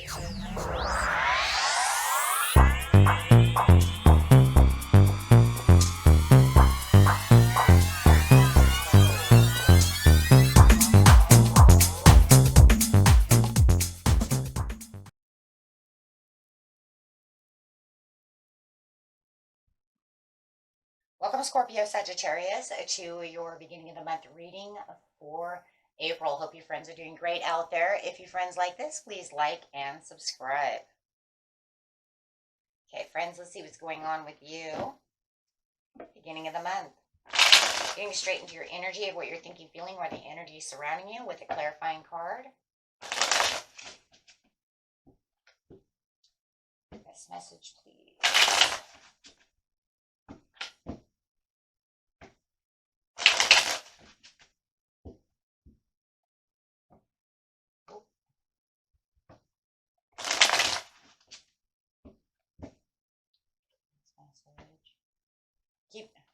Welcome, Scorpio, Sagittarius, to your beginning of the month reading for April. Hope you friends are doing great out there. If you friends like this, please like and subscribe. Okay, friends, let's see what's going on with you. Beginning of the month. Getting straight into your energy of what you're thinking, feeling, or the energy surrounding you with a clarifying card. Best message, please.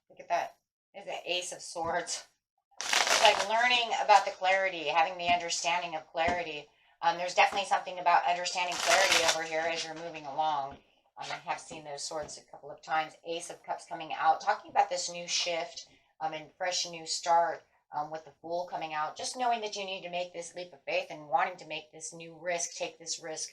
Look at that. Is the Ace of Swords. It's like learning about the clarity, having the understanding of clarity. There's definitely something about understanding clarity over here as you're moving along. I have seen those swords a couple of times. Ace of Cups coming out, talking about this new shift and fresh new start with the Fool coming out. Just knowing that you need to make this leap of faith and wanting to make this new risk, take this risk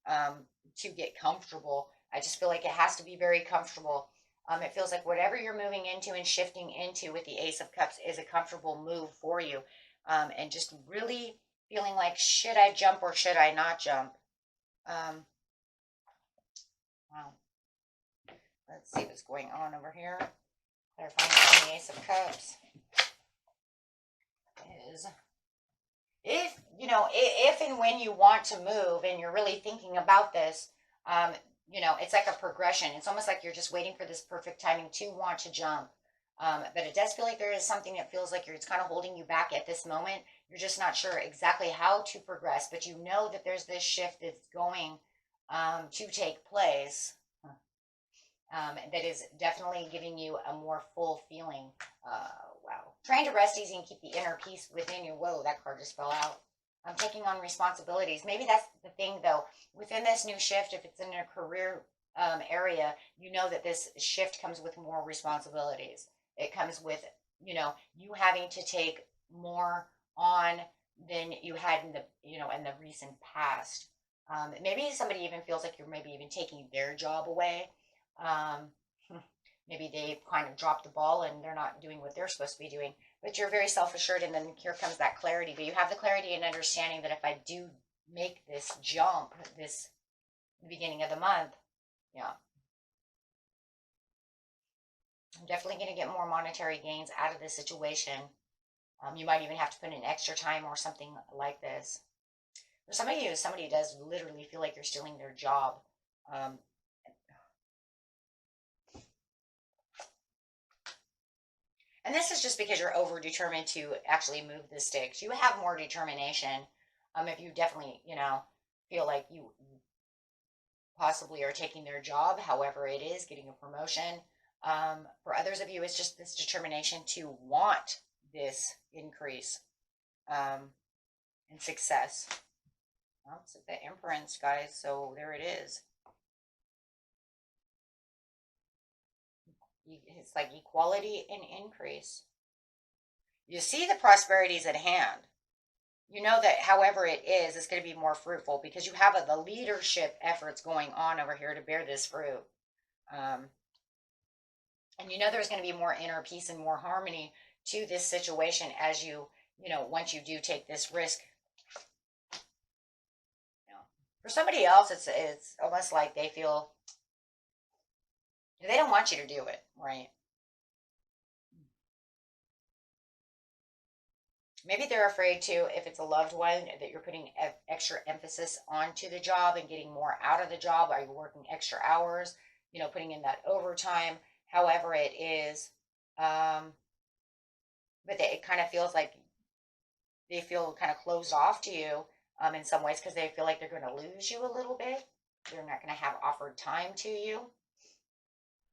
to get comfortable. I just feel like it has to be very comfortable. It feels like whatever you're moving into and shifting into with the Ace of Cups is a comfortable move for you. And just really feeling like, should I jump or should I not jump? Wow. Let's see what's going on over here. Clarifying the Ace of Cups is, if and when you want to move and you're really thinking about this, it's like a progression. It's almost like you're just waiting for this perfect timing to want to jump. But it does feel like there is something that feels like it's kind of holding you back at this moment. You're just not sure exactly how to progress, but you know that there's this shift that's going to take place that is definitely giving you a more full feeling. Wow. Trying to rest easy and keep the inner peace within you. Whoa, that card just fell out. I'm taking on responsibilities. Maybe that's the thing, though. Within this new shift, if it's in a career area, you know that this shift comes with more responsibilities. It comes with, you having to take more on than you had in the recent past. Maybe somebody even feels like you're maybe even taking their job away. Maybe they kind of dropped the ball and they're not doing what they're supposed to be doing. But you're very self-assured, and then here comes that clarity. But you have the clarity and understanding that if I do make this jump, this beginning of the month, yeah, I'm definitely going to get more monetary gains out of this situation. You might even have to put in extra time or something like this. For somebody who does literally feel like you're stealing their job. And this is just because you're over determined to actually move the sticks. You have more determination. If you definitely, feel like you possibly are taking their job, however it is, getting a promotion. For others of you, it's just this determination to want this increase and success. Well, it's the Empress, guys, so there it is. It's like equality and increase. You see the prosperities at hand. You know that however it is, it's going to be more fruitful because you have the leadership efforts going on over here to bear this fruit. And you know there's going to be more inner peace and more harmony to this situation as you, once you do take this risk. For somebody else, it's almost like they feel they don't want you to do it, right? Maybe they're afraid to, if it's a loved one, that you're putting extra emphasis onto the job and getting more out of the job. Are you working extra hours? Putting in that overtime, however it is. But it kind of feels like they feel kind of closed off to you in some ways because they feel like they're going to lose you a little bit. They're not going to have offered time to you.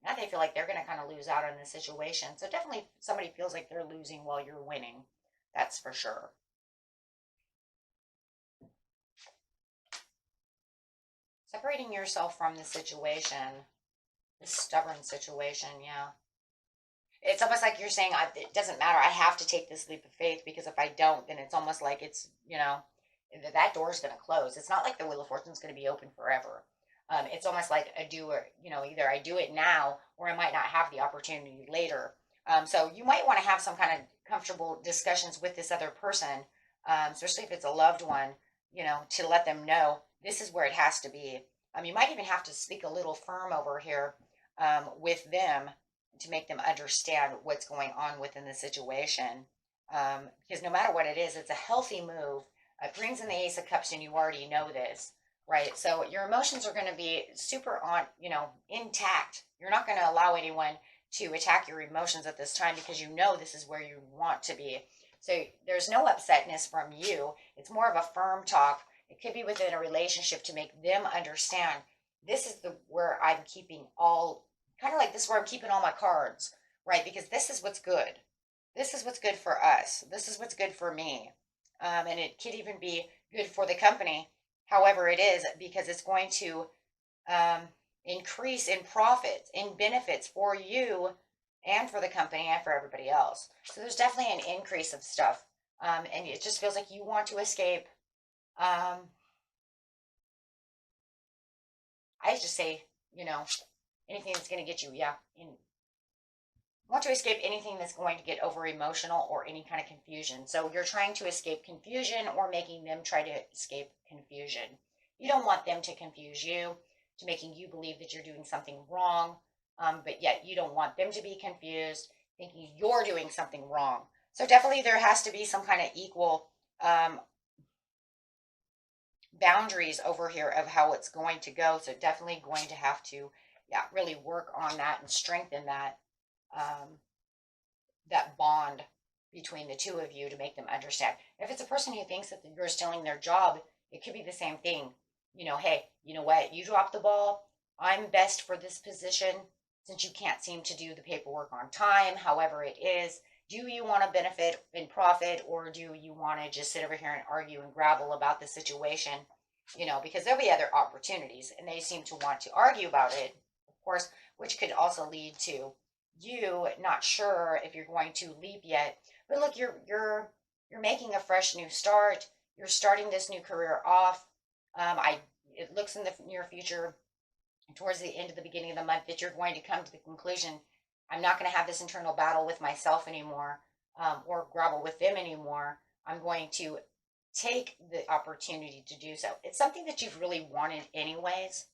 Now they feel like they're going to kind of lose out on the situation. So definitely somebody feels like they're losing while you're winning. That's for sure. Separating yourself from the situation, this stubborn situation, yeah. It's almost like you're saying, it doesn't matter. I have to take this leap of faith because if I don't, then it's almost like it's, that door's going to close. It's not like the Wheel of Fortune's going to be open forever. It's almost like a doer, either I do it now or I might not have the opportunity later. So you might want to have some kind of comfortable discussions with this other person, especially if it's a loved one, to let them know this is where it has to be. You might even have to speak a little firm over here with them to make them understand what's going on within the situation. Because no matter what it is, it's a healthy move. It brings in the Ace of Cups, and you already know this, right? So your emotions are going to be super intact. You're not going to allow anyone to attack your emotions at this time because you know this is where you want to be. So there's no upsetness from you. It's more of a firm talk. It could be within a relationship to make them understand this is where I'm keeping all, kind of like this is where I'm keeping all my cards, right? Because this is what's good. This is what's good for us. This is what's good for me. And it could even be good for the company, however it is, because it's going to increase in profits, in benefits for you and for the company and for everybody else. So there's definitely an increase of stuff. And it just feels like you want to escape. I just say, anything that's going to get you, want to escape anything that's going to get over emotional or any kind of confusion. So you're trying to escape confusion or making them try to escape confusion. You don't want them to confuse you, to making you believe that you're doing something wrong, but yet you don't want them to be confused, thinking you're doing something wrong. So definitely there has to be some kind of equal boundaries over here of how it's going to go. So definitely going to have to, really work on that and strengthen that that bond between the two of you to make them understand. If it's a person who thinks that you're stealing their job, it could be the same thing. Hey, you know what? You dropped the ball. I'm best for this position since you can't seem to do the paperwork on time, however it is. Do you want to benefit and profit, or do you want to just sit over here and argue and grapple about the situation? Because there'll be other opportunities, and they seem to want to argue about it, of course, which could also lead to you not sure if you're going to leap yet. But look, you're making a fresh new start. You're starting this new career off. It looks in the near future, towards the end of the beginning of the month, that you're going to come to the conclusion, I'm not going to have this internal battle with myself anymore, or grapple with them anymore. I'm going to take the opportunity to do so. It's something that you've really wanted anyways.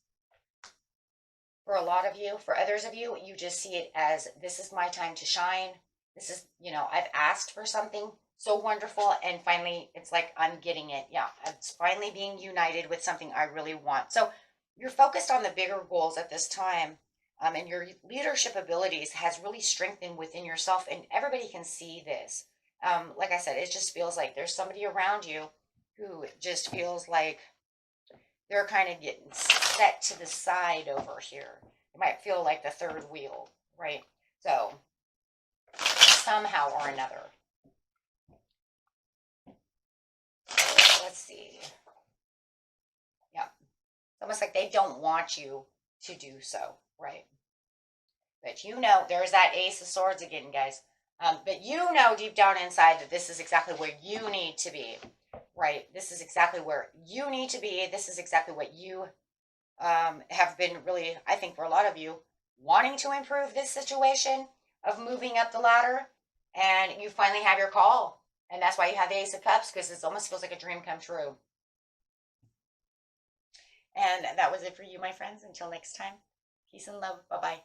For a lot of you, for others of you, you just see it as, this is my time to shine. This is, I've asked for something so wonderful, and finally it's like I'm getting it. It's finally being united with something I really want. So you're focused on the bigger goals at this time, and your leadership abilities has really strengthened within yourself, and everybody can see this. Like I said, it just feels like there's somebody around you who just feels like they're kind of getting set to the side over here. It might feel like the third wheel, right? So somehow or another. Let's see. Yeah. It's almost like they don't want you to do so, right? But there's that Ace of Swords again, guys. But deep down inside that this is exactly where you need to be, right? This is exactly where you need to be. This is exactly what you have been really, I think for a lot of you, wanting to improve this situation of moving up the ladder. And you finally have your call. And that's why you have the Ace of Cups, because it almost feels like a dream come true. And that was it for you, my friends. Until next time, peace and love. Bye-bye.